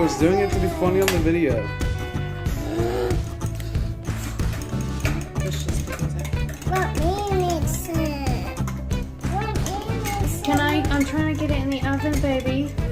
was doing it to be funny on the video. What mayonnaise? I'm trying to get it in the oven, baby.